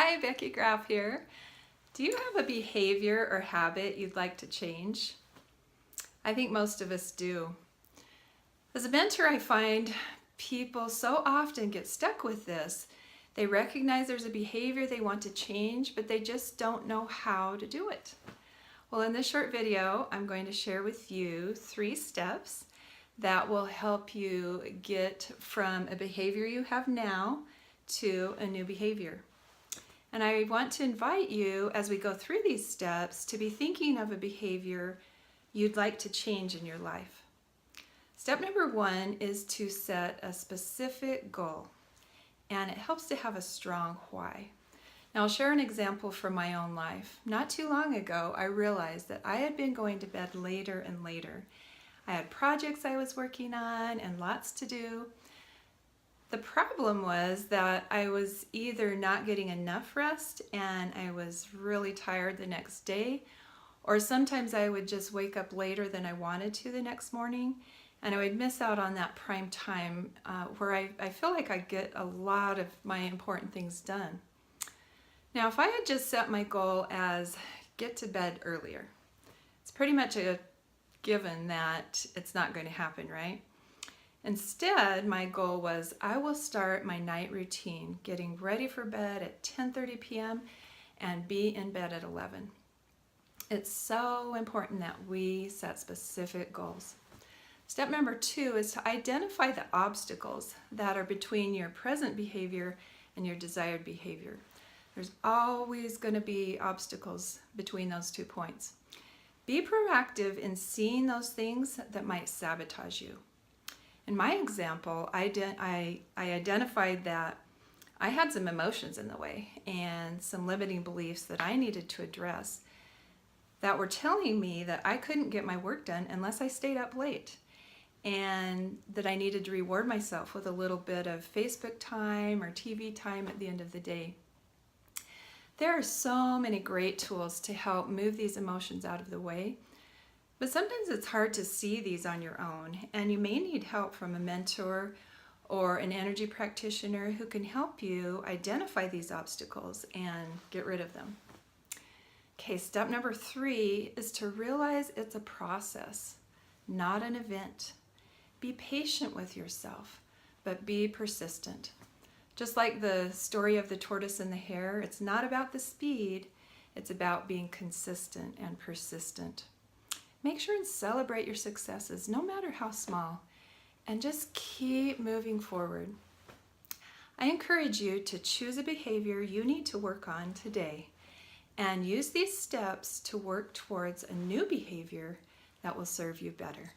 Hi, Becky Graff here. Do you have a behavior or habit you'd like to change? I think most of us do. As a mentor, I find people so often get stuck with this. They recognize there's a behavior they want to change, but they just don't know how to do it. Well, in this short video, I'm going to share with you 3 steps that will help you get from a behavior you have now to a new behavior. And I want to invite you, as we go through these steps, to be thinking of a behavior you'd like to change in your life. Step number 1 is to set a specific goal, and it helps to have a strong why. Now, I'll share an example from my own life. Not too long ago, I realized that I had been going to bed later and later. I had projects I was working on and lots to do. The problem was that I was either not getting enough rest and I was really tired the next day, or sometimes I would just wake up later than I wanted to the next morning, and I would miss out on that prime time where I feel like I get a lot of my important things done. Now, if I had just set my goal as get to bed earlier, it's pretty much a given that it's not going to happen, right? Instead, my goal was I will start my night routine getting ready for bed at 10:30 p.m. and be in bed at 11. It's so important that we set specific goals. Step number 2 is to identify the obstacles that are between your present behavior and your desired behavior. There's always going to be obstacles between those 2 points. Be proactive in seeing those things that might sabotage you. In my example, I identified that I had some emotions in the way and some limiting beliefs that I needed to address that were telling me that I couldn't get my work done unless I stayed up late, and that I needed to reward myself with a little bit of Facebook time or TV time at the end of the day. There are so many great tools to help move these emotions out of the way. But sometimes it's hard to see these on your own, and you may need help from a mentor or an energy practitioner who can help you identify these obstacles and get rid of them. Okay, step number 3 is to realize it's a process, not an event. Be patient with yourself, but be persistent. Just like the story of the tortoise and the hare, it's not about the speed, it's about being consistent and persistent. Make sure and celebrate your successes, no matter how small, and just keep moving forward. I encourage you to choose a behavior you need to work on today and use these steps to work towards a new behavior that will serve you better.